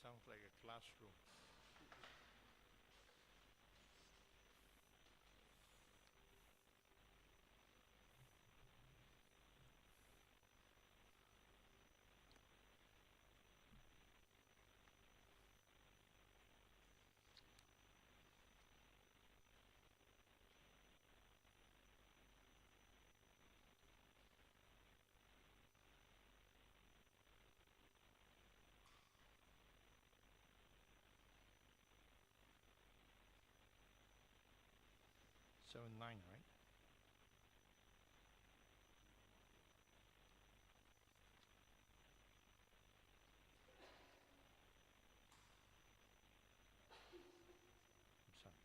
sounds like a classroom. So 9, right? I'm sorry.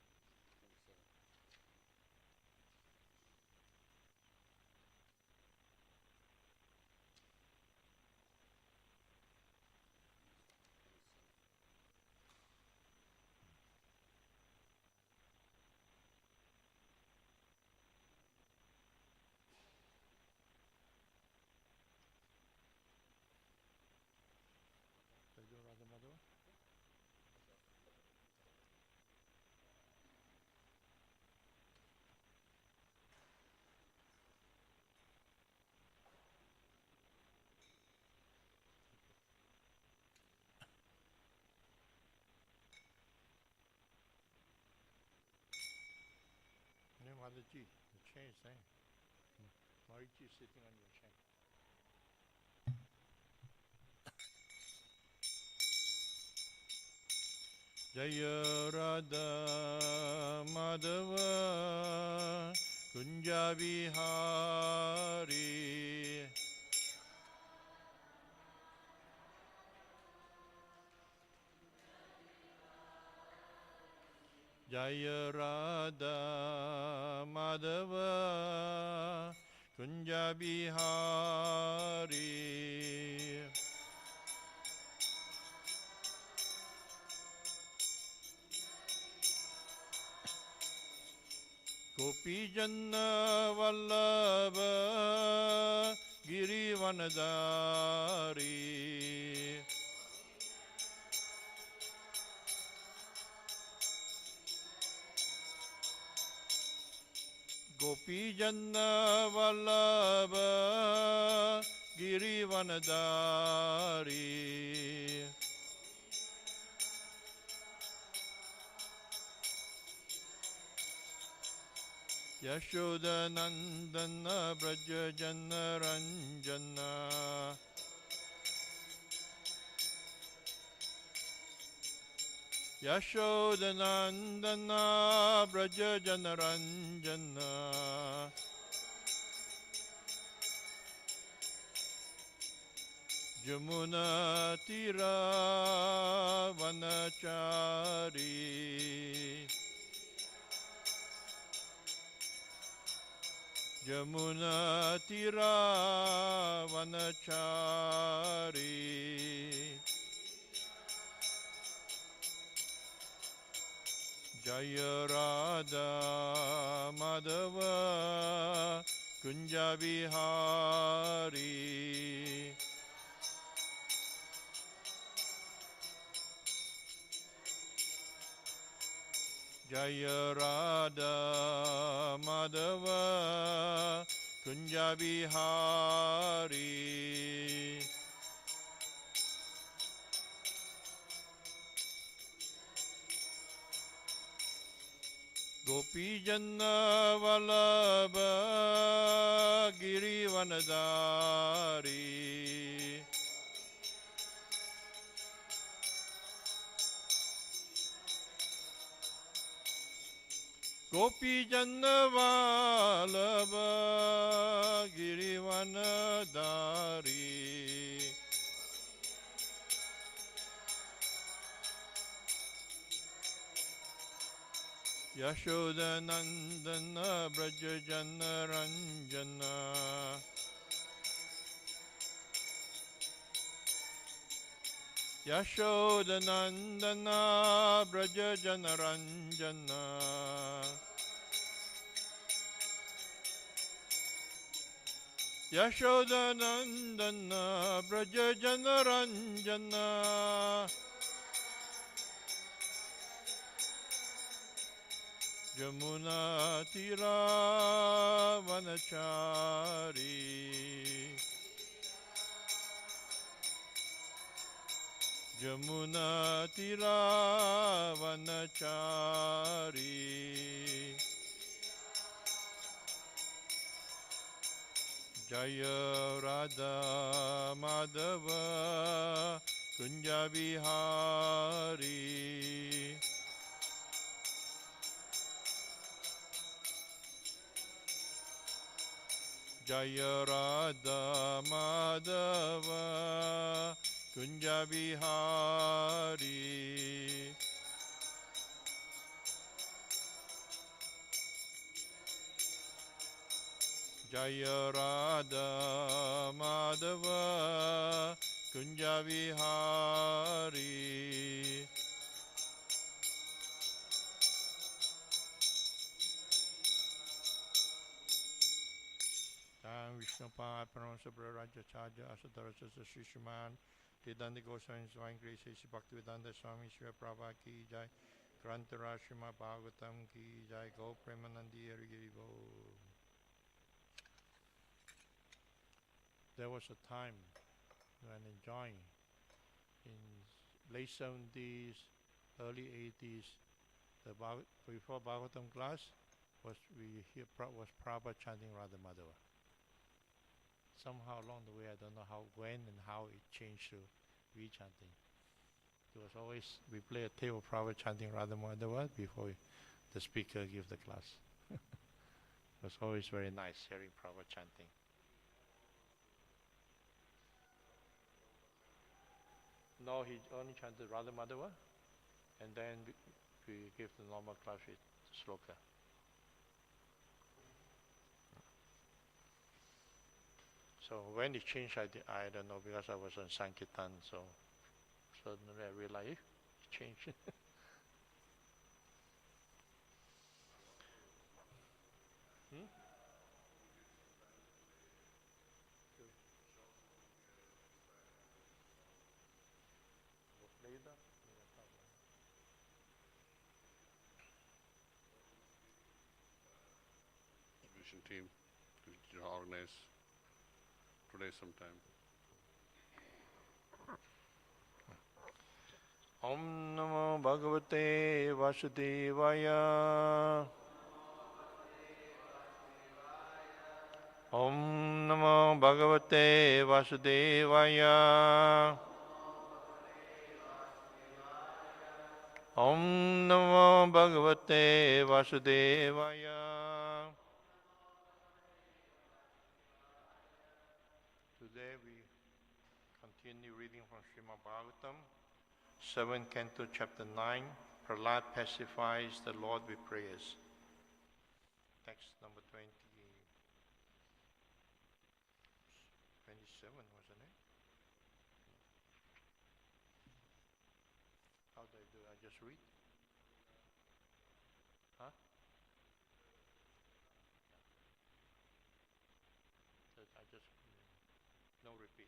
Should I do Radha Madhava? No, Mataji, the chair is there. Mariji is sitting on your chair. Jaya Radha Madhava Kunja Vihari Jaya Radha Madhava Kunja Vihari Gopi Janna Vallabha Girivanadari Gopi Janna Vallabha Girivanadari Yashoda Nandana Braja Jana Ranjana Yashoda Nandana Braja Jana Ranjana Jamuna Tira Vanachari Jamuna Tira Vanachari Jaya Radha Madhava Kunja Vihari Jaya Radha Madhava Kunja Vihari Gopi Janna Vallabha Girivanadari Gopi Janna Vallabha Girivanadari Yashoda Nandana Braja Jana Ranjana Yashoda Nandana Braja Jana Ranjana Yashoda Nandana Braja Jana Ranjana Jamuna Tira Vanachari Jamuna Tira Vanachari Jaya Radha Madhava Kunja Vihari Jaya Radha Madhava Kunja Vihari Jaya Radha Madhava Kunja Vihari Vishnu Pad Paramasa Raja Chaja Asadarasa Srishiman Tidandi Goswami Swami Grace Bhaktivedanta Swami Shri Prabhupada Ki Jai Grantara Srimad Bhagavatam Ki Jai Go Premanandi Hari Bo. There was a time when enjoying in late 70s, early 80s, before Bhagavatam class was Prabhupada chanting Radha Madhava. Somehow along the way, I don't know when and how it changed to re-chanting. It was always, we play a tape of Prabhupada chanting Radha Madhava before the speaker gives the class. It was always very nice hearing Prabhupada chanting. No, he only chanted Radha Madhava, and then we gave the normal class with sloka. So when it changed, I don't know, because I was on Sankirtan, so suddenly I realized it changed. Mission team to organize today sometime. Om Namo Bhagavate Vasudevaya. Om Namo Bhagavate Vasudevaya. Om Namo Bhagavate Vasudevaya. Today we continue reading from Srimad Bhagavatam, 7th Canto, Chapter 9. Prahlad pacifies the Lord with prayers. Text number 27, wasn't it? How do I do? I just read? Huh? I just, no repeat.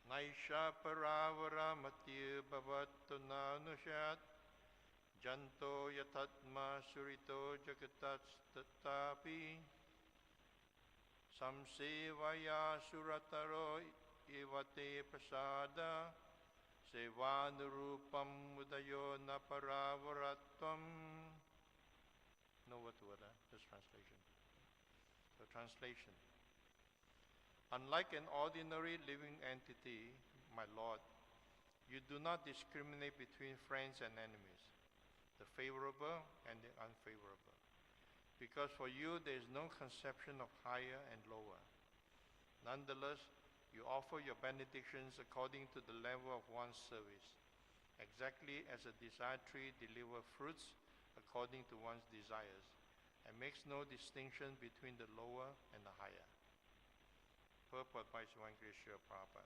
Naisha paravara matya bhavattu nanushat janto yatatma surito jagatatstapi samsevaya surataro ivate pasada sevanurupam udayo na paravaratvam. No word to word, this translation. The translation. Unlike an ordinary living entity, my Lord, you do not discriminate between friends and enemies, the favorable and the unfavorable. Because for you there is no conception of higher and lower. Nonetheless, you offer your benedictions according to the level of one's service, exactly as a desired tree delivers fruits according to one's desires, and makes no distinction between the lower and the higher. Purport by Srimad Prabhupada.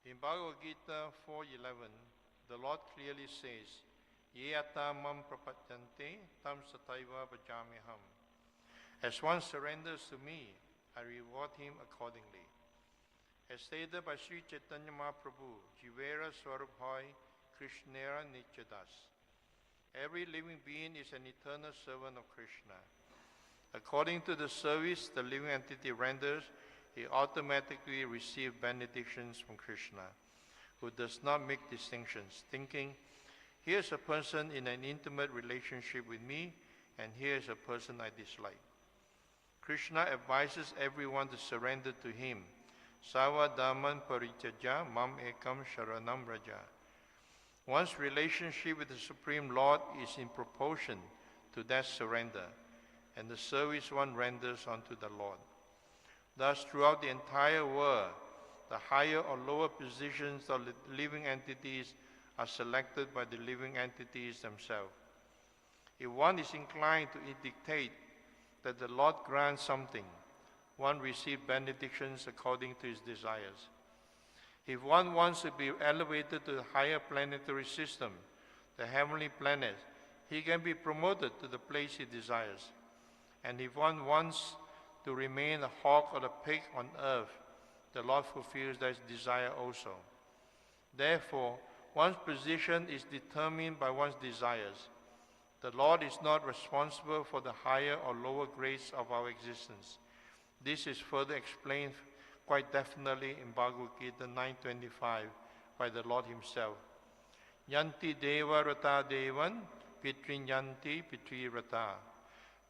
In Bhagavad Gita 4:11, the Lord clearly says, Yeta mam prapatyante tam sataiva bhajamiham. As one surrenders to me, I reward him accordingly. As stated by Sri Chaitanya Mahaprabhu, Jivera Swarabhai Krishnera Nityadas. Every living being is an eternal servant of Krishna. According to the service the living entity renders, he automatically receives benedictions from Krishna, who does not make distinctions, thinking, here's a person in an intimate relationship with me, and here's a person I dislike. Krishna advises everyone to surrender to him. Sava Dhamman Parityaja Mam Ekam Sharanam Raja. One's relationship with the Supreme Lord is in proportion to that surrender and the service one renders unto the Lord. Thus, throughout the entire world, the higher or lower positions of living entities are selected by the living entities themselves. If one is inclined to dictate that the Lord grants something, one receives benedictions according to his desires. If one wants to be elevated to the higher planetary system, the heavenly planets, he can be promoted to the place he desires. And if one wants to remain a hawk or a pig on earth, the Lord fulfills that desire also. Therefore, one's position is determined by one's desires. The Lord is not responsible for the higher or lower grades of our existence. This is further explained quite definitely in Bhagavad Gita 9:25 by the Lord himself. Yanti deva rata devan pitrin yanti pitri rata.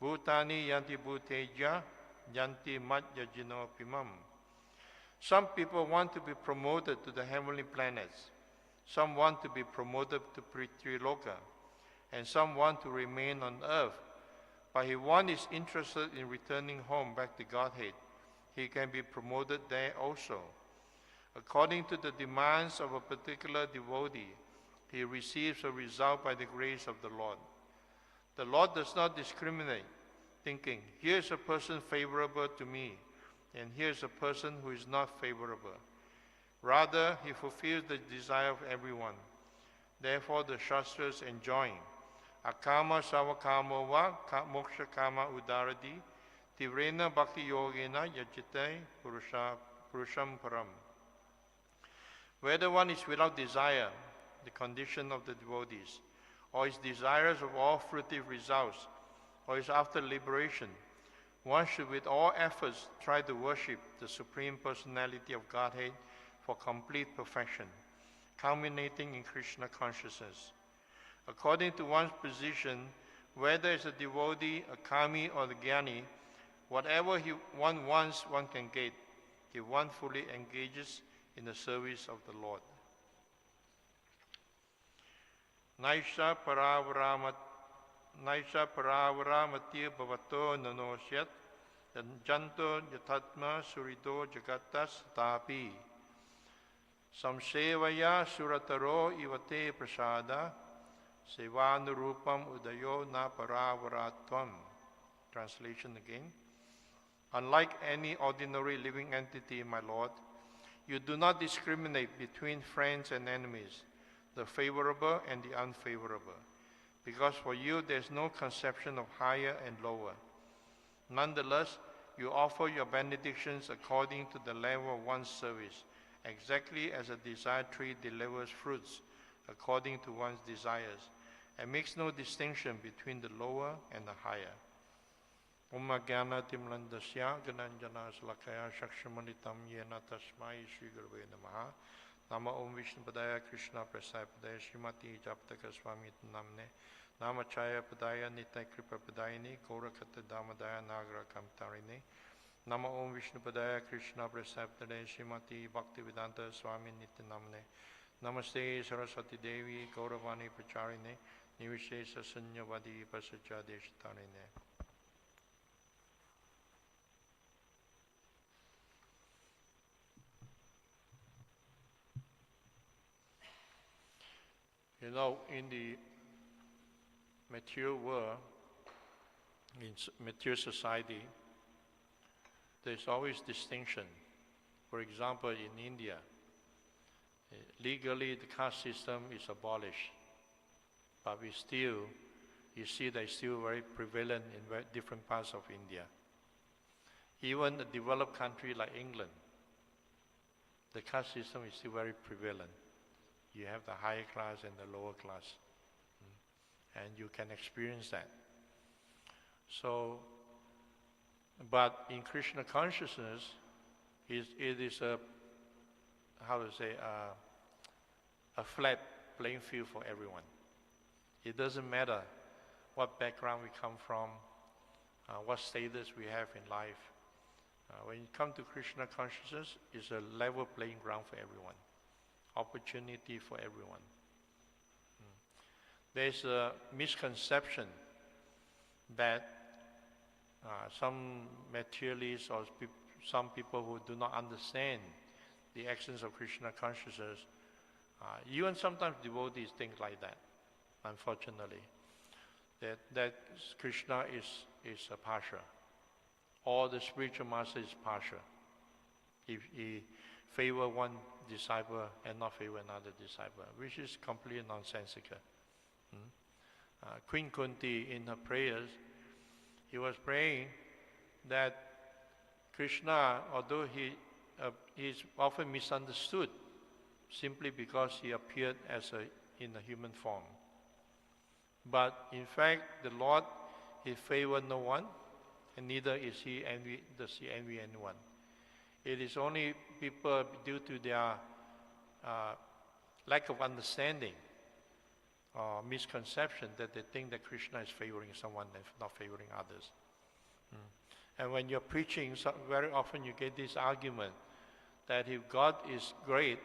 Bhutani yanti bhuteja yanti madya jinopimam. Some people want to be promoted to the heavenly planets. Some want to be promoted to Pritriloka. And some want to remain on earth. But if one is interested in returning home back to Godhead, he can be promoted there also. According to the demands of a particular devotee, he receives a result by the grace of the Lord. The Lord does not discriminate, thinking, here's a person favorable to me, and here's a person who is not favorable. Rather, he fulfills the desire of everyone. Therefore, the Shastras enjoin, Akama Savakamo va Moksha Kama Udaradi, Tivrena Bhakti Yogena Yajite Purusham Param. Whether one is without desire, the condition of the devotees, or is desirous of all fruitive results, or is after liberation, one should with all efforts try to worship the Supreme Personality of Godhead for complete perfection, culminating in Krishna consciousness. According to one's position, whether it's a devotee, a kami, or the jnani, whatever one wants, one can get if one fully engages in the service of the Lord. Naisha paravaramatya bhavato nanosyat janto yatatma surido jagatas tapi samsevaya surataro ivate prasada sevanurupam udayo na paravaratvam. Translation again. Unlike any ordinary living entity, my Lord, you do not discriminate between friends and enemies, the favorable and the unfavorable, because for you there is no conception of higher and lower. Nonetheless, you offer your benedictions according to the level of one's service, exactly as a desired tree delivers fruits according to one's desires, and makes no distinction between the lower and the higher. Om Jnana Timlandasya Gananjana Salakaya Shakshamanitam Yena Tasmai Shri Gurave Namaha. Nama Om Vishnu Padaya Krishna Prasaya Padaya Srimati Japtaka Swami Namne. Nama Chaya Padaya Nitya Kripa Padayini Gaurakata Damadaya Nagra Kamtarini. Nama Om Vishnu Padaya Krishna Prasaya Padaya Srimati Bhaktivedanta Swami Nityanamne. Namaste Saraswati Devi Gauravani Pracharini Nivishesa Sunyavadi Pasacha Deshitarine. You know, in the material world, in material society, there's always distinction. For example, in India, legally the caste system is abolished, but you see that it's still very prevalent in different parts of India. Even a developed country like England, The caste system is still very prevalent. You have the higher class and the lower class. And you can experience that. So, but in Krishna consciousness, it is a, how to say, a flat playing field for everyone. It doesn't matter what background we come from, what status we have in life. When you come to Krishna consciousness, it's a level playing ground for everyone, opportunity for everyone. There's a misconception that some materialists or some people who do not understand the essence of Krishna consciousness, even sometimes devotees think like that, unfortunately, that Krishna is a partial. Or the spiritual master is partial. He favor one disciple and not favor another disciple, which is completely nonsensical. Queen Kunti, in her prayers, he was praying that Krishna, although he is often misunderstood simply because he appeared in a human form. But in fact, the Lord, he favored no one, and neither does he envy anyone. It is only people, due to their lack of understanding or misconception, that they think that Krishna is favoring someone and not favoring others. And when you're preaching, very often you get this argument that if God is great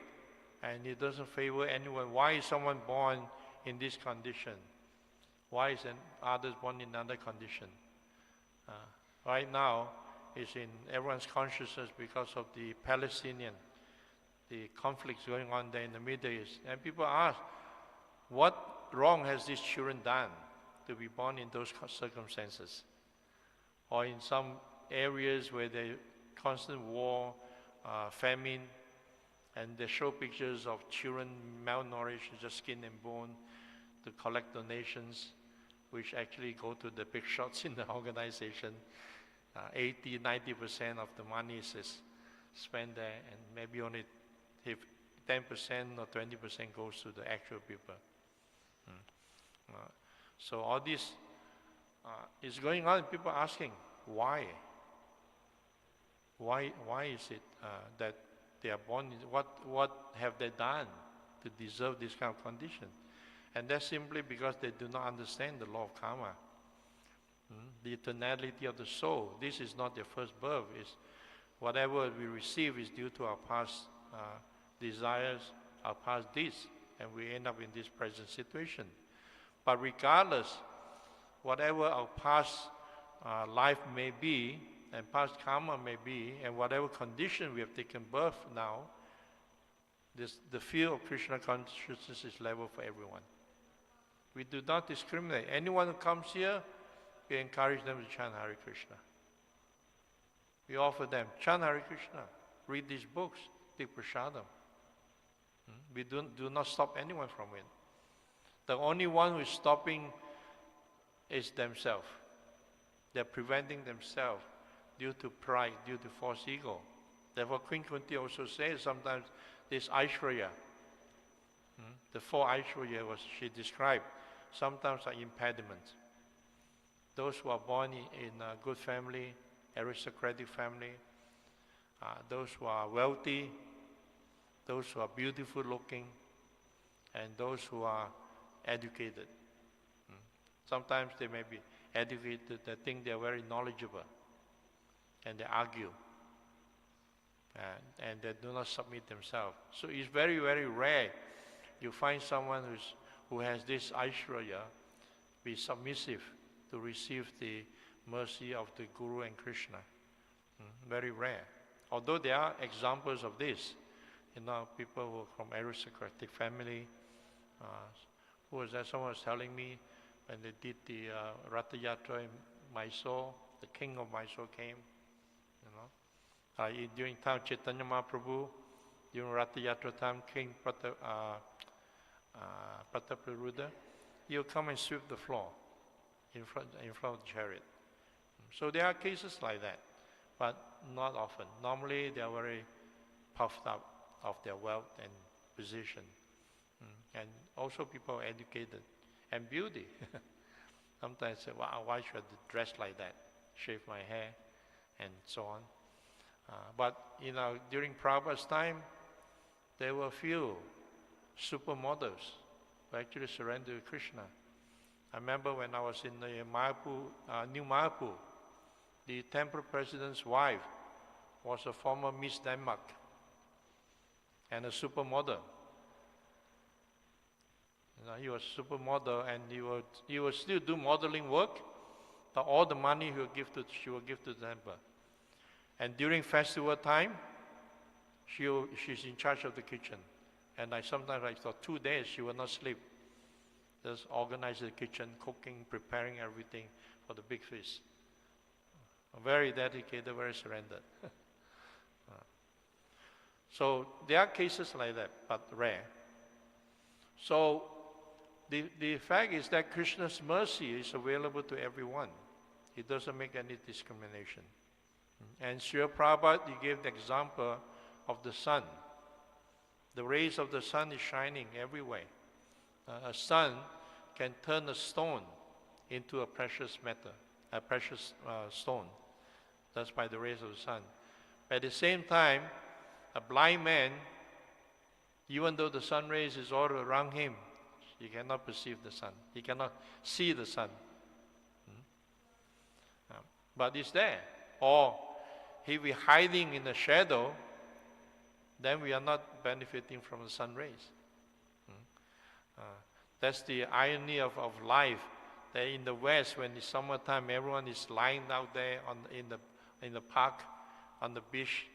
and he doesn't favor anyone, why is someone born in this condition? Why is others born in another condition? Right now, it's in everyone's consciousness because of the Palestinian, the conflicts going on there in the Middle East. And people ask, what wrong has these children done to be born in those circumstances? Or in some areas where there's constant war, famine, and they show pictures of children malnourished, just skin and bone, to collect donations, which actually go to the big shots in the organization. 80-90% of the money is spent there, and maybe only if 10% or 20% goes to the actual people. So all this is going on. People are asking, why? Why is it that they are born? What have they done to deserve this kind of condition? And that's simply because they do not understand the law of karma. The eternality of the soul. This is not their first birth. It's whatever we receive is due to our past desires, our past deeds, and we end up in this present situation. But regardless, whatever our past life may be, and past karma may be, and whatever condition we have taken birth now, the field of Krishna consciousness is level for everyone. We do not discriminate. Anyone who comes here, we encourage them to chant Hare Krishna. We offer them, chant Hare Krishna, read these books, take prasadam. We do not stop anyone from it. The only one who is stopping is themselves. They're preventing themselves due to pride, due to false ego. Therefore, Queen Kunti also says sometimes this Aishwarya, the four Aishwarya she described, sometimes are impediments. Those who are born in a good family, aristocratic family, those who are wealthy, those who are beautiful looking, and those who are educated. Sometimes they may be educated, they think they are very knowledgeable, and they argue, and they do not submit themselves. So it's very, very rare you find someone who has this Aishwarya be submissive to receive the mercy of the Guru and Krishna. Very rare. Although there are examples of this, people who are from aristocratic family. Who was that? Someone was telling me when they did the Ratha Yatra in Mysore, the king of Mysore came. During time Chaitanya Mahaprabhu, during Ratha Yatra time, King Prataparudra, he'll come and sweep the floor in front of the chariot. So there are cases like that, but not often. Normally they are very puffed up of their wealth and position. And also people are educated. And beauty. Sometimes say, wow, why should I dress like that? Shave my hair and so on. But during Prabhupada's time, there were few supermodels who actually surrendered to Krishna. I remember when I was in the New Mayapur, the temple president's wife was a former Miss Denmark and a supermodel. He was a supermodel, and he would still do modeling work, but all the money she would give to the temple. And during festival time, she's in charge of the kitchen. And sometimes I thought 2 days she will not sleep. Just organize the kitchen, cooking, preparing everything for the big feast. Very dedicated, very surrendered. So there are cases like that, but rare. So the fact is that Krishna's mercy is available to everyone. He doesn't make any discrimination. And Srila Prabhupada, he gave the example of the sun. The rays of the sun is shining everywhere. A sun can turn a stone into a precious metal, a precious stone. That's by the rays of the sun. At the same time, a blind man, even though the sun rays is all around him, he cannot perceive the sun. He cannot see the sun. But it's there. Or if we're hiding in the shadow, then we are not benefiting from the sun rays. That's the irony of life. That in the West, when it's summertime, everyone is lying out there in the park, on the beach,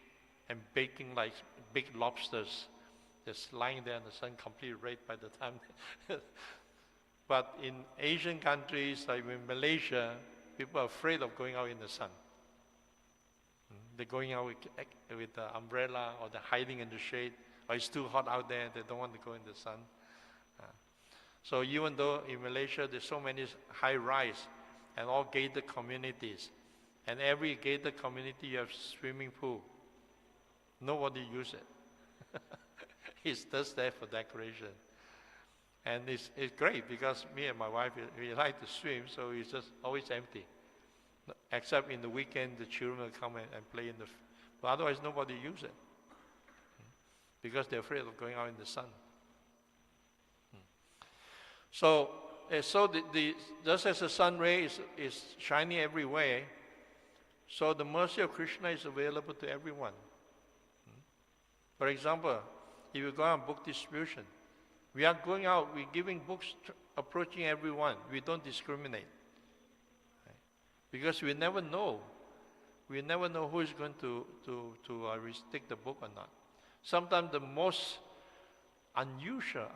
and baking like big lobsters, just lying there in the sun, completely red by the time. But in Asian countries, like in Malaysia, people are afraid of going out in the sun. They're going out with the umbrella, or they're hiding in the shade, or it's too hot out there, they don't want to go in the sun. So even though in Malaysia there's so many high-rise and all gated communities, and every gated community you have swimming pool, nobody uses it. It's just there for decoration. And it's great because me and my wife, we like to swim, so it's just always empty. Except in the weekend, the children will come and play in the, but otherwise nobody uses it. Because they're afraid of going out in the sun. So just as the sun ray is shining everywhere, so the mercy of Krishna is available to everyone. For example, if you go on book distribution, we are going out, we're giving books, approaching everyone. We don't discriminate. Right? Because we never know. We never know who is going to take the book or not. Sometimes the most unusual,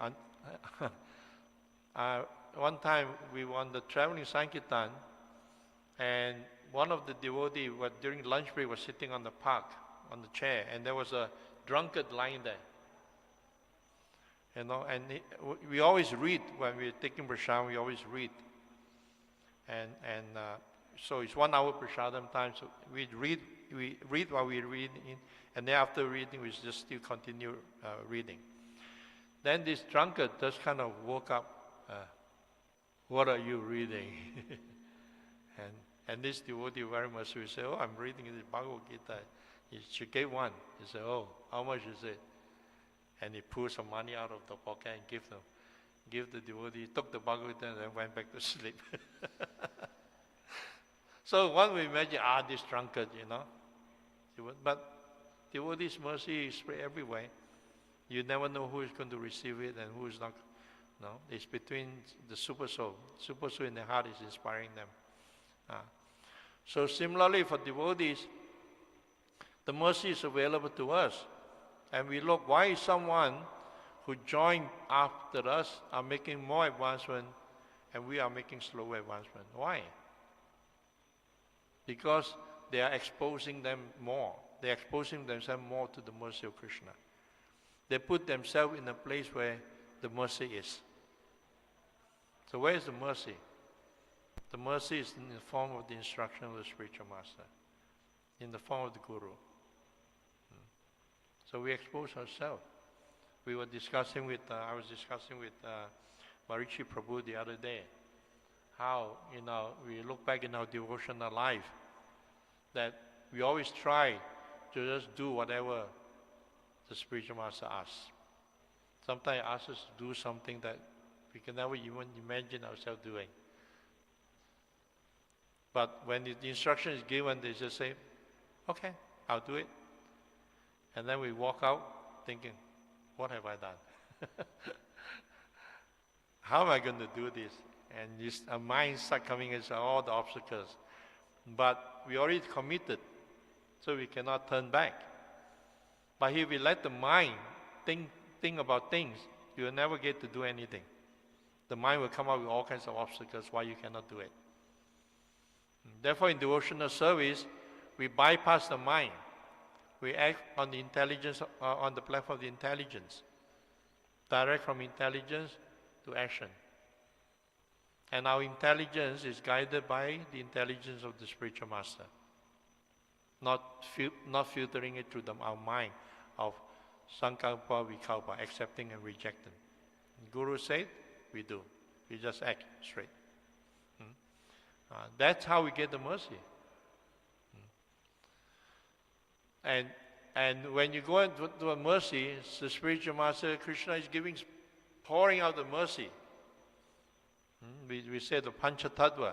one time we were on the traveling Sankirtan, and one of the devotees during lunch break was sitting on the park, on the chair, and there was a drunkard lying there. And we always read when we're taking prashadam. We always read, and so it's 1 hour prashadam time. So we read while we read, and then after reading, we just still continue reading. Then this drunkard just kind of woke up. What are you reading? and this devotee very much will say, oh, I'm reading this Bhagavad Gita. She gave one. He said, oh, how much is it? And he pulled some money out of the pocket and give the devotee. He took the Bhagavad Gita and then went back to sleep. So one will imagine, this drunkard, But devotee's mercy is spread everywhere. You never know who is going to receive it and who is not. No, it's between the super soul. Super soul in the heart is inspiring them. So similarly for devotees, the mercy is available to us. And we look, why is someone who joined after us are making more advancement and we are making slower advancement? Why? Because they are exposing them more. They are exposing themselves more to the mercy of Krishna. They put themselves in a place where the mercy is. So where is the mercy? The mercy is in the form of the instruction of the spiritual master, in the form of the guru. So we expose ourselves. We were discussing with, I was discussing with Marichi Prabhu the other day, how, we look back in our devotional life, that we always try to just do whatever the spiritual master asks. Sometimes he asks us to do something that we can never even imagine ourselves doing. But when the instruction is given, they just say, okay, I'll do it. And then we walk out thinking, what have I done? How am I going to do this? And our mind starts coming as all the obstacles. But we already committed, so we cannot turn back. But if we let the mind think about things, you will never get to do anything. The mind will come up with all kinds of obstacles why you cannot do it. Therefore, in devotional service, we bypass the mind. We act on the intelligence, on the platform of the intelligence. Direct from intelligence to action. And our intelligence is guided by the intelligence of the spiritual master. Not filtering it through our mind of sankalpa, vikalpa, accepting and rejecting. Guru said, we do. We just act straight. That's how we get the mercy. And when you go into a mercy, the spiritual master, Krishna is pouring out the mercy. We say the Panchatattva.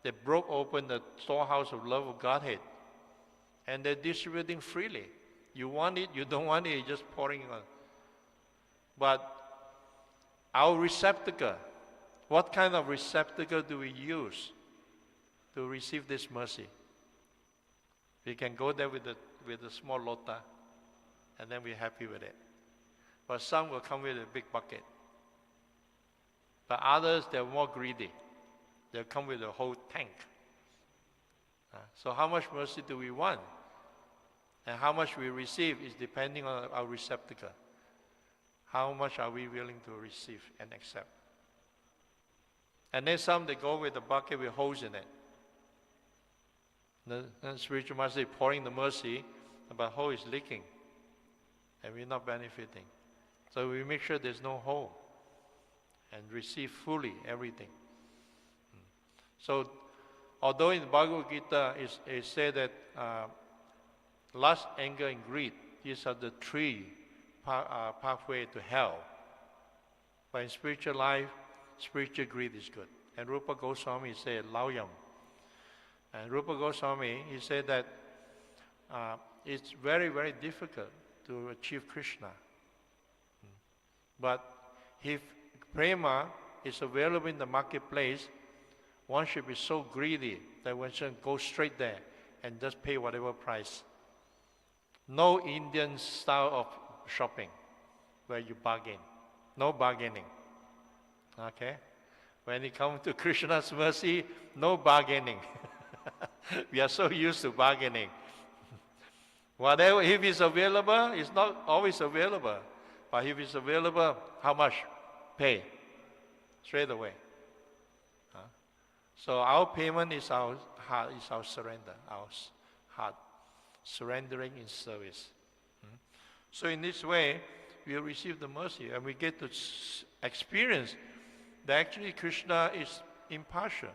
They broke open the storehouse of love of Godhead. And they're distributing freely. You want it, you don't want it, you're just pouring it on. But our receptacle, what kind of receptacle do we use to receive this mercy? We can go there with a small lota, and then we're happy with it. But some will come with a big bucket. But others, they're more greedy. They'll come with a whole tank. So how much mercy do we want? And how much we receive is depending on our receptacle. How much are we willing to receive and accept? And then some, they go with a bucket with holes in it. The spiritual master is pouring the mercy, but hole is leaking. And we're not benefiting. So we make sure there's no hole. And receive fully everything. So, although in the Bhagavad Gita it said that lust, anger, and greed, these are the three pathway to hell. But in spiritual life, spiritual greed is good. And Rupa Goswami said, Lauyam. And Rupa Goswami, he said that it's very, very difficult to achieve Krishna. But if prema is available in the marketplace, one should be so greedy that one should go straight there and just pay whatever price. No Indian style of shopping where you bargain. No bargaining. Okay? When it comes to Krishna's mercy, no bargaining. We are so used to bargaining. Whatever, if it's available, it's not always available. But if it's available, how much? Pay. Straight away. So our payment is our heart, is our surrender, our heart. Surrendering in service. So in this way, we receive the mercy and we get to experience that actually Krishna is impartial.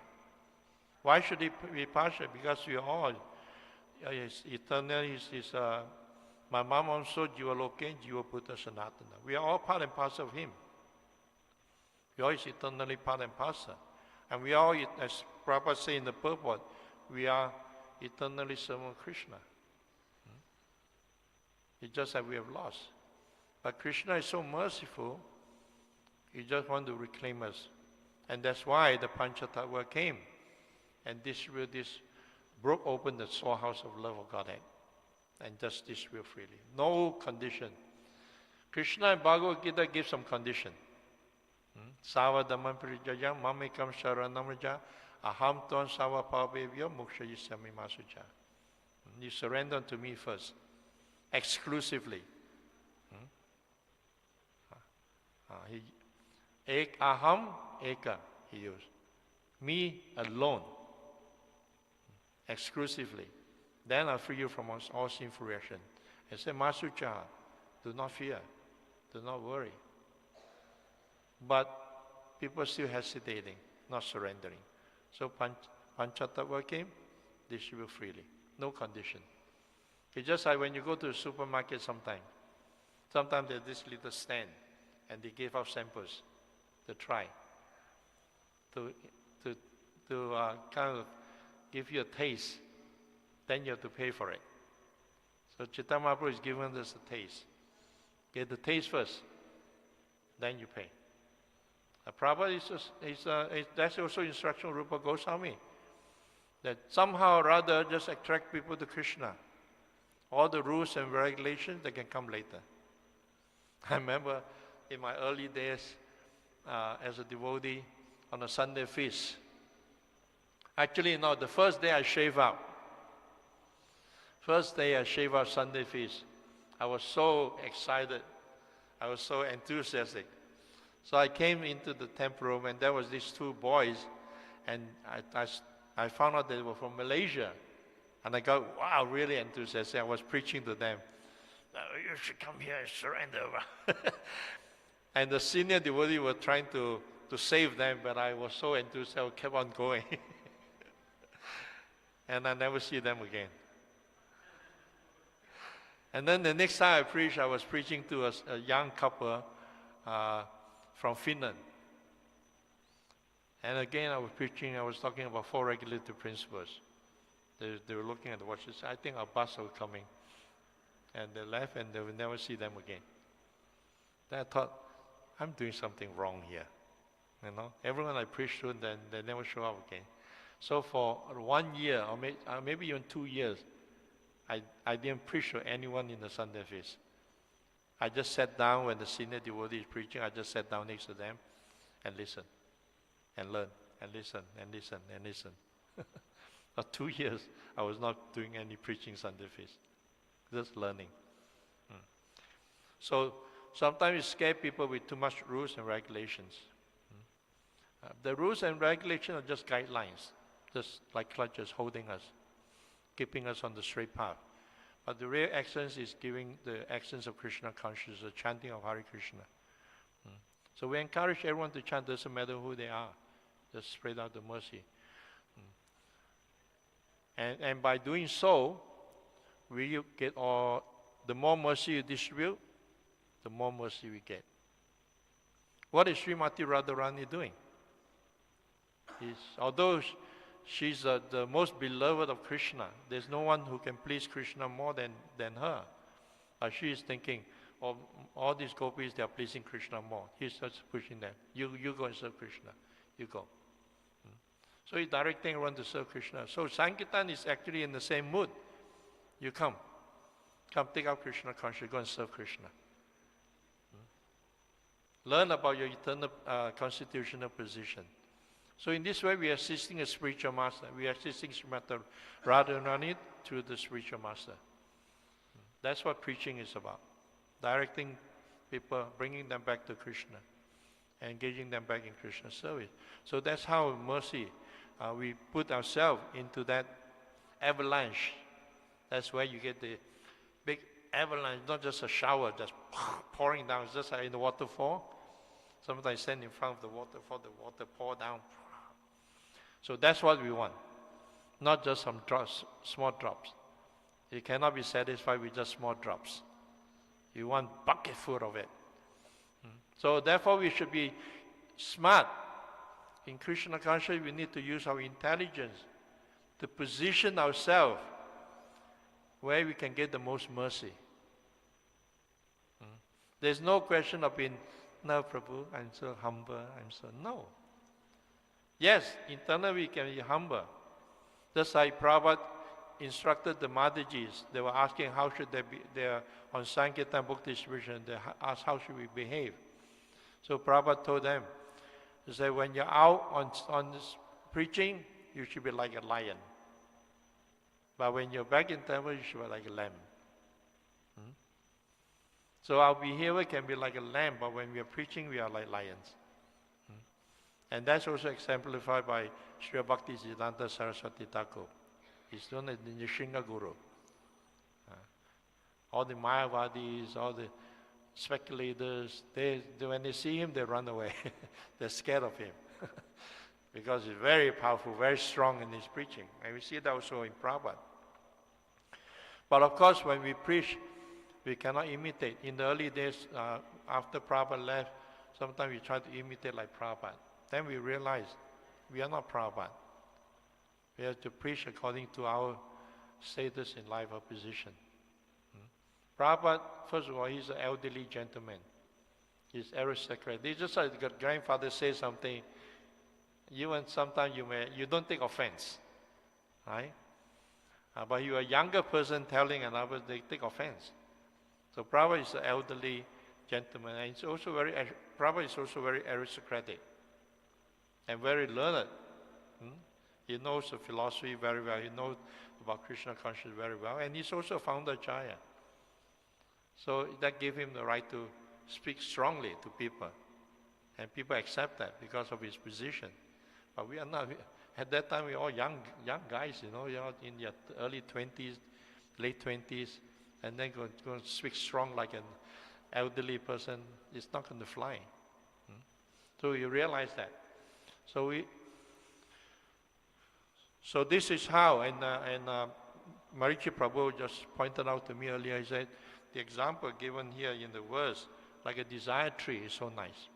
Why should he be partial? Because we are all eternal. My mom also jiva loke, jiva putta sanatana. We are all part and parcel of him. We are eternally part and parcel. And we are, as Prabhupada said in the purport, we are eternally serving Krishna. It's just that we have lost. But Krishna is so merciful, he just wants to reclaim us. And that's why the Panchatattva came and distributed this, broke open the storehouse of love of Godhead and just distribute freely. No condition. Krishna in Bhagavad Gita gives some condition. Savadamam prijayam mamekam sharanamraja aham tvam savapavevya mukshayisami masuja. You surrender to me first, exclusively. Aham eka, he used. Me alone, exclusively. Then I'll free you from all sinful reaction He said, Masucha, do not fear, do not worry. But people still hesitating, not surrendering. So Panchatattva came, distribute freely, no condition. It's just like when you go to the supermarket sometimes there's this little stand and they give out samples to try, to kind of give you a taste, then you have to pay for it. So Chaitanya Mahaprabhu is giving us a taste. Get the taste first, then you pay. Prabhupada that's also instruction of Rupa Goswami, that somehow or other just attract people to Krishna. All the rules and regulations, they can come later. I remember in my early days as a devotee on a Sunday feast. Actually, no, the first day I shave out. First day I shave out Sunday feast. I was so excited. I was so enthusiastic. So I came into the temple room and there was these two boys and I found out they were from Malaysia. And I got, wow, really enthusiastic. I was preaching to them. You should come here and surrender. And the senior devotee were trying to save them, but I was so enthusiastic, I kept on going. And I never see them again. And then the next time I preached, I was preaching to a young couple from Finland. And again, I was talking about 4 regulative principles. They were looking at the watches. I think our bus was coming. And they left and they would never see them again. Then I thought, I'm doing something wrong here. You know, everyone I preached to, then they never show up again. So for 1 year, or maybe even 2 years, I didn't preach to anyone in the Sunday feast. I just sat down when the senior devotee is preaching. I just sat down next to them and listen and learn and listen and listen and listen. For 2 years, I was not doing any preaching Sunday feast, just learning. So sometimes you scare people with too much rules and regulations. The rules and regulations are just guidelines, just like clutches holding us, keeping us on the straight path. But the real essence is giving the essence of Krishna consciousness, the chanting of Hare Krishna. So we encourage everyone to chant, doesn't matter who they are, just spread out the mercy. And by doing so, we get the more mercy you distribute, the more mercy we get. What is Srimati Radharani doing? Although she's the most beloved of Krishna, there's no one who can please Krishna more than her. She is thinking, all these gopis, they are pleasing Krishna more. He's just pushing them. You go and serve Krishna. You go. So he's directing everyone to serve Krishna. So Sankirtan is actually in the same mood. You come. Come take up Krishna consciousness, go and serve Krishna. Learn about your eternal constitutional position. So in this way, we are assisting a spiritual master. We are assisting Srimati Radharani through the spiritual master. That's what preaching is about. Directing people, bringing them back to Krishna, engaging them back in Krishna's service. So that's how mercy, we put ourselves into that avalanche. That's where you get the big avalanche, not just a shower just pouring down. It's just like in the waterfall. Sometimes I stand in front of the waterfall, the water pour down. So that's what we want. Not just some drops, small drops. You cannot be satisfied with just small drops. You want bucketful of it. So therefore we should be smart. In Krishna consciousness, we need to use our intelligence to position ourselves where we can get the most mercy. There's no question of being, no, Prabhu, I'm so humble, no. Yes, internally we can be humble. Just like Prabhupada instructed the Madhajis, they were asking how should they be, they are on Sankirtan book distribution, they asked how should we behave. So Prabhupada told them, he said, when you're out on this preaching, you should be like a lion. But when you're back in temple, you should be like a lamb. So our behavior can be like a lamb, but when we are preaching, we are like lions. And that's also exemplified by Sri Bhaktisiddhanta Saraswati Thakur. He's known as the Nrsimha Guru. All the Mayavadis, all the speculators, when they see him, they run away. They're scared of him. Because he's very powerful, very strong in his preaching. And we see that also in Prabhupada. But of course, when we preach, we cannot imitate. In the early days, after Prabhupada left, sometimes we try to imitate like Prabhupada. Then we realize we are not Prabhupada. We have to preach according to our status in life or position. Prabhupada, first of all, he's an elderly gentleman. He's aristocrat. It's just like the grandfather says something, sometimes you don't take offense, right? But you're a younger person telling another, they take offense. So Prabhupada is an elderly gentleman, and Prabhupada is also very aristocratic and very learned. He knows the philosophy very well. He knows about Krishna consciousness very well, and he's also a founder Jaya. So that gave him the right to speak strongly to people, and people accept that because of his position. But we are not. At that time, we were all young guys, you're in your early 20s, late 20s, and then going to speak strong like an elderly person. It's not going to fly. So you realize that. So this is how, and Marichi Prabhu just pointed out to me earlier, he said, the example given here in the verse, like a desire tree, is so nice.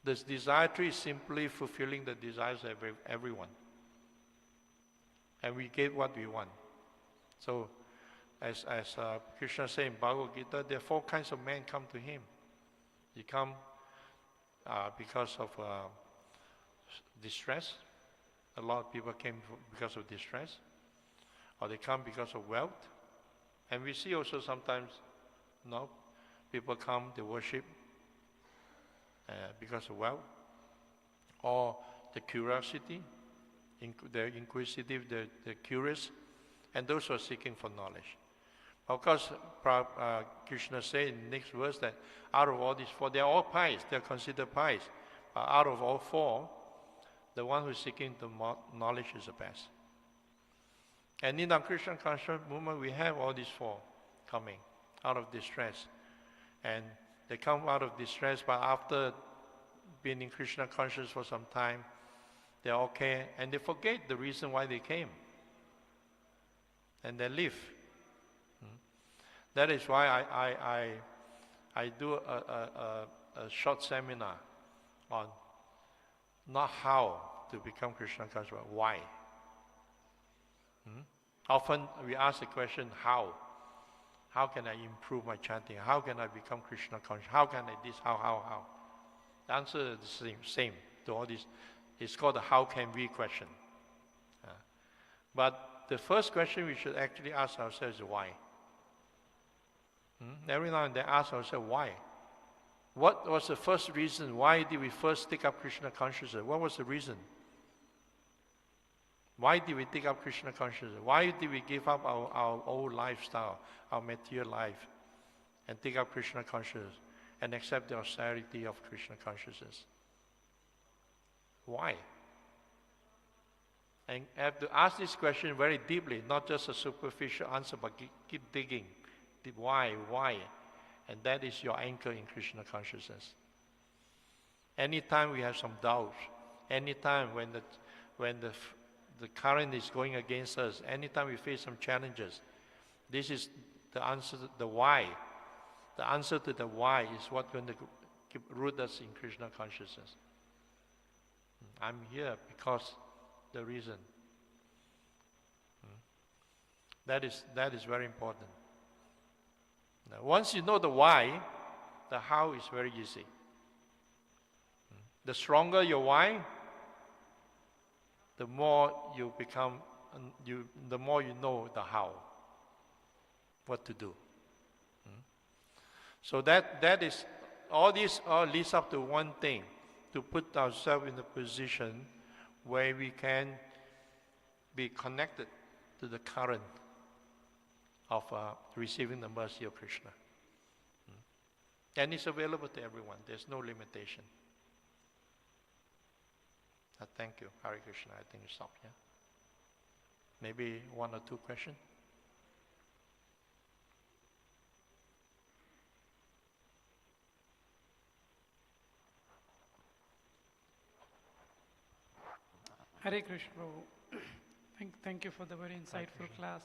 This desire tree is simply fulfilling the desires of everyone. And we get what we want. So, as Krishna said in Bhagavad Gita, there are 4 kinds of men come to him. They come because of distress. A lot of people came because of distress. Or they come because of wealth. And we see also sometimes, people come, they worship because of wealth, or the curiosity, they're inquisitive, they're curious, and those who are seeking for knowledge. Of course, Krishna said in the next verse that out of all these 4, they're all pious, they're considered pious. Out of all 4, the one who's seeking the knowledge is the best. And in our Krishna conscious movement, we have all these 4 coming out of distress. And they come out of distress, but after being in Krishna conscious for some time, they're okay, and they forget the reason why they came. And they leave. That is why I do a short seminar on not how to become Krishna conscious, but why. Often we ask the question, how? How can I improve my chanting? How can I become Krishna conscious? How can I this? How? The answer is the same to all this. It's called the how can we question. But the first question we should actually ask ourselves is why. Every now and then ask ourselves why. What was the first reason? Why did we first take up Krishna consciousness? What was the reason? Why did we take up Krishna consciousness? Why did we give up our old lifestyle, our material life, and take up Krishna consciousness and accept the austerity of Krishna consciousness? Why? And have to ask this question very deeply, not just a superficial answer, but keep digging. Why? And that is your anchor in Krishna consciousness. Anytime we have some doubts, anytime when the current is going against us, anytime we face some challenges, this is the answer to the why. The answer to the why is what's going to root us in Krishna consciousness. I'm here because the reason. That is very important. Now, once you know the why, the how is very easy. The stronger your why, the more you become, the more you know the how, what to do. So that is, all this all leads up to one thing, to put ourselves in a position where we can be connected to the current of receiving the mercy of Krishna. And it's available to everyone. There's no limitation. Thank you. Hare Krishna. I think you stop here. Maybe 1 or 2 questions? Hare Krishna, Prabhu. Thank you for the very insightful class.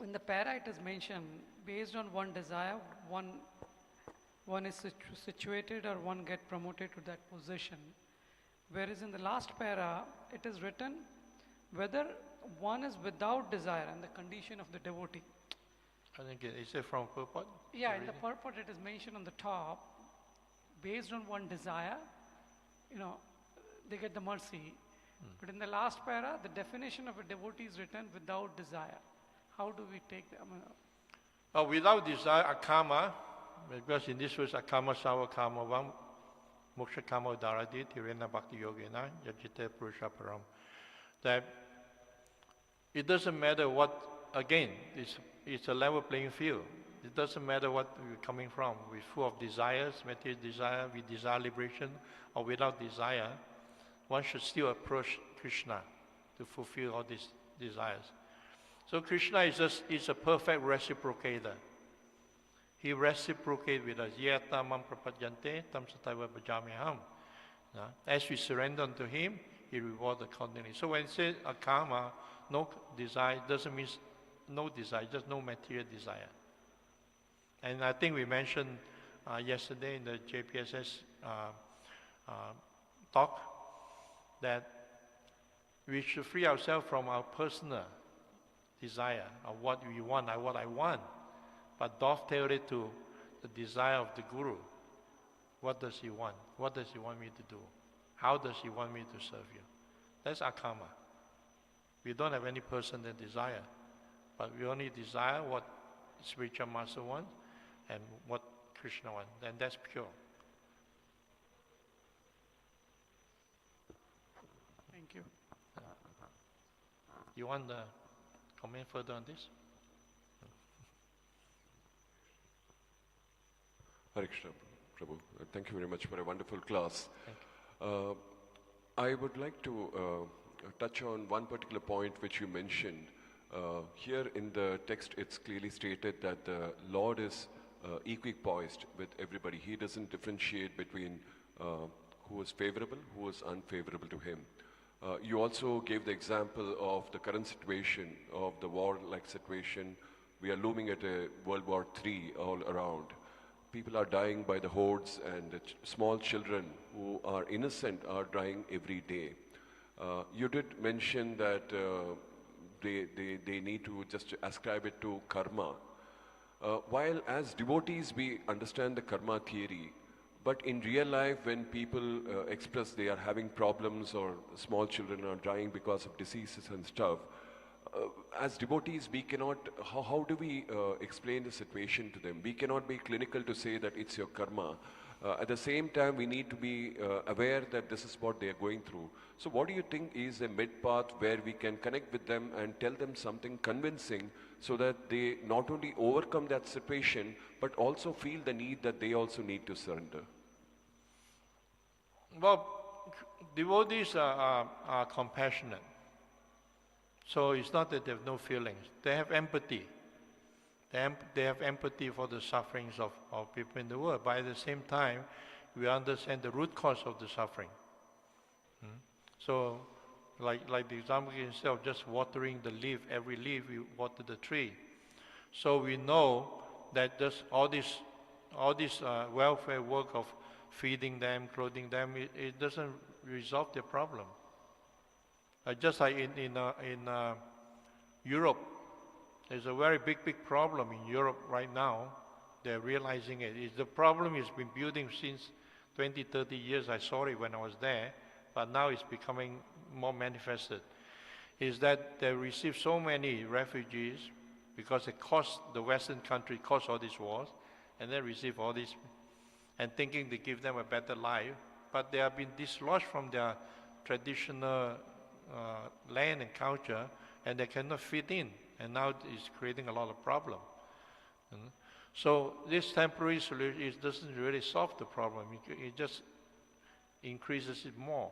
In the para it is mentioned, based on one desire, one is situated or one get promoted to that position. Whereas in the last para, it is written whether one is without desire and the condition of the devotee. I think is it from purport? Yeah, in the purport it is mentioned on the top, based on one desire, they get the mercy. But in the last para, the definition of a devotee is written without desire. How do we take that? Without desire, akama, because in this was akama, sawa kama, vam, moksha kama daradi, tirena bhakti yogena, yajite purusha param. That it doesn't matter what, again, it's a level playing field. It doesn't matter what we're coming from. We're full of desires, material desire, we desire liberation, or without desire, one should still approach Krishna to fulfill all these desires. So Krishna is a perfect reciprocator. He reciprocates with us. Yeta mam prapadyante tam sataiva bhajamiham. As we surrender unto him, he rewards accordingly. So when it says akama, no desire, doesn't mean no desire, just no material desire. And I think we mentioned yesterday in the JPSS talk that we should free ourselves from our personal desire of what we want, what I want, but dovetail it to the desire of the Guru. What does he want? What does he want me to do? How does he want me to serve you? That's akama. We don't have any personal desire, but we only desire what spiritual master wants and what Krishna wants, and that's pure. Thank you. You want to comment further on this? Hare Krishna, Prabhu. Thank you very much for a wonderful class. Thank you. I would like to touch on one particular point which you mentioned. Here in the text, it's clearly stated that the Lord is equipoised with everybody. He doesn't differentiate between who is favorable, who is unfavorable to him. You also gave the example of the current situation of the war-like situation. We are looming at a World War III all around. People are dying by the hordes, and small children who are innocent are dying every day. You did mention that they need to just ascribe it to karma. While as devotees we understand the karma theory, but in real life when people express they are having problems or small children are dying because of diseases and stuff, as devotees we cannot, how do we explain the situation to them? We cannot be clinical to say that it's your karma. At the same time we need to be aware that this is what they are going through. So what do you think is a mid-path where we can connect with them and tell them something convincing so that they not only overcome that situation but also feel the need that they also need to surrender? Well, devotees are compassionate. So it's not that they have no feelings. They have empathy. They have empathy for the sufferings of people in the world. But at the same time, we understand the root cause of the suffering. So, like the example instead of just watering the leaf, every leaf, we water the tree. So we know that just all this welfare work of feeding them, clothing them, it doesn't resolve their problem. Just like in Europe, there's a very big problem in Europe right now. They're realizing it. The problem has been building since 20, 30 years. I saw it when I was there, but now it's becoming more manifested. Is that they receive so many refugees because it cost the Western country cost all these wars, and they receive all these, and thinking they give them a better life, but they have been dislodged from their traditional land and culture, and they cannot fit in, and now it's creating a lot of problem. So this temporary solution doesn't really solve the problem. It just increases it more.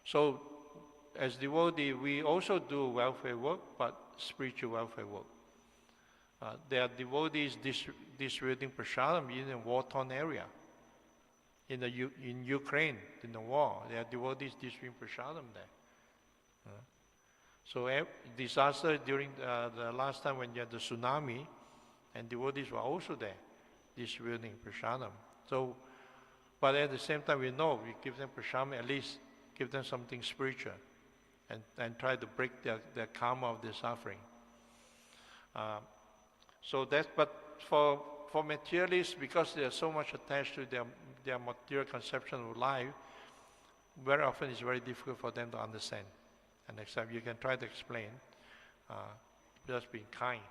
So as devotee, we also do welfare work, but spiritual welfare work. There are devotees distributing prasadam in a war-torn area. in Ukraine, in the war, there are devotees distributing prasadam there. So disaster during the last time when you had the tsunami, and devotees were also there distributing prasadam. So, but at the same time, we know we give them prasadam, at least give them something spiritual, and try to break their karma of their suffering. So that's, but for materialists, because they are so much attached to their material conception of life, very often it's very difficult for them to understand. And except you can try to explain, just being kind,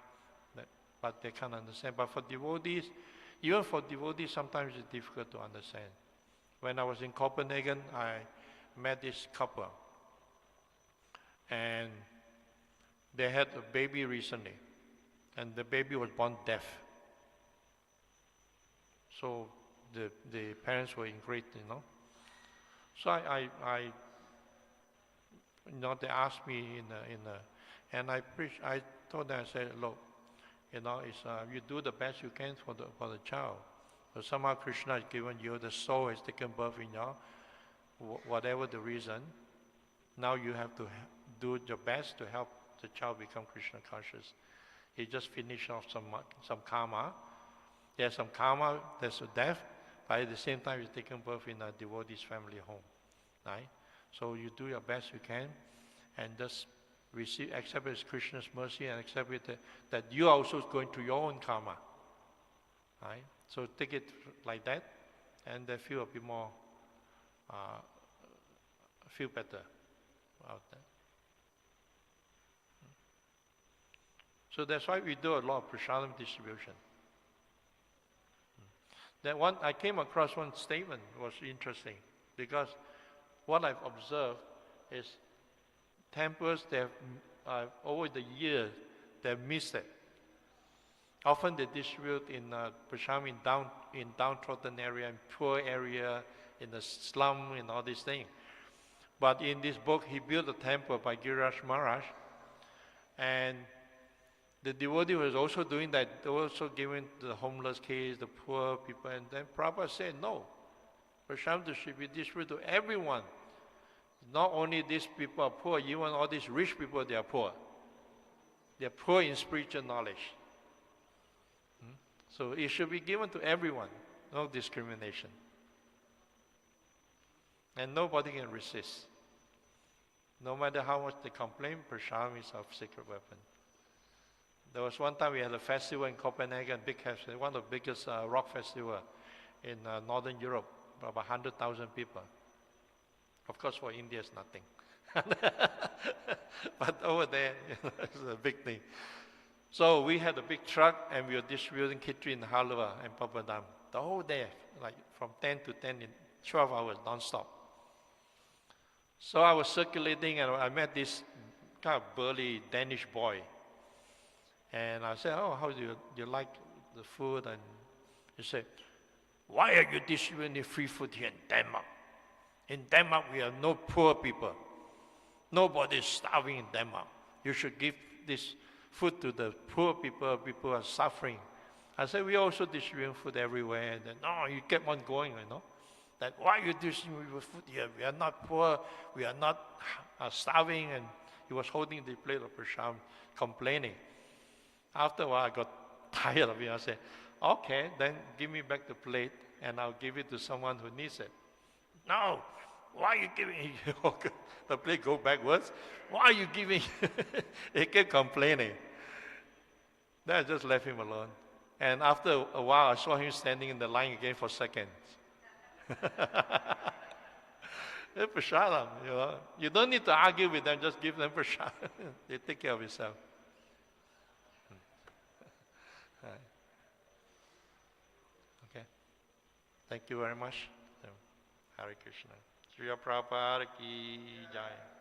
but they can't understand. But for devotees, even for devotees, sometimes it's difficult to understand. When I was in Copenhagen, I met this couple, and they had a baby recently, and the baby was born deaf. So the parents were in great, So I they asked me and I told them, I said, look, it's you do the best you can for the child. So somehow Krishna has given you, the soul has taken birth in you, whatever the reason. Now you have to do your best to help the child become Krishna conscious. He just finished off some karma. There's some karma, there's a death, but at the same time he's taken birth in a devotee's family home, right? So you do your best you can, and just accept it as Krishna's mercy, and accept it that you are also going through your own karma, right? So take it like that, and they feel a bit more, feel better about that. So that's why we do a lot of prasadam distribution. I came across one statement was interesting, because what I've observed is temples, over the years, they've missed it. Often they distribute in prasadam in downtrodden area, in poor area, in the slum, and all these things. But in this book, he built a temple by Giriraj Maharaj, and the devotee was also doing that. They were also giving to the homeless kids, the poor people, and then Prabhupada said, no, prasadam should be distributed to everyone. Not only these people are poor, even all these rich people, they are poor. They are poor in spiritual knowledge. So it should be given to everyone, no discrimination. And nobody can resist. No matter how much they complain, prasadam is our secret weapon. There was one time we had a festival in Copenhagen, big festival, one of the biggest rock festivals in Northern Europe, about 100,000 people. Of course, for India, it's nothing. But over there, it's a big thing. So we had a big truck, and we were distributing khichdi and halwa and papadam the whole day, like from 10 to 10 in 12 hours, non-stop. So I was circulating, and I met this kind of burly Danish boy. And I said, oh, how do you like the food? And he said, why are you distributing free food here in Denmark? In Denmark, we have no poor people. Nobody is starving in Denmark. You should give this food to the poor people, people who are suffering. I said, we also distribute food everywhere. And then, no, you kept on going, That, why are you distributing food here? We are not poor, we are not starving. And he was holding the plate of prasadam, complaining. After a while, I got tired of it. I said, okay, then give me back the plate, and I'll give it to someone who needs it. No, why are you giving the plate go backwards? Why are you giving? He kept complaining. Then I just left him alone. And after a while, I saw him standing in the line again for seconds. It's prasadam, You don't need to argue with them, just give them prasadam. They take care of themselves. Okay. Thank you very much. Hare Krishna. Srila Prabhupada ki jai.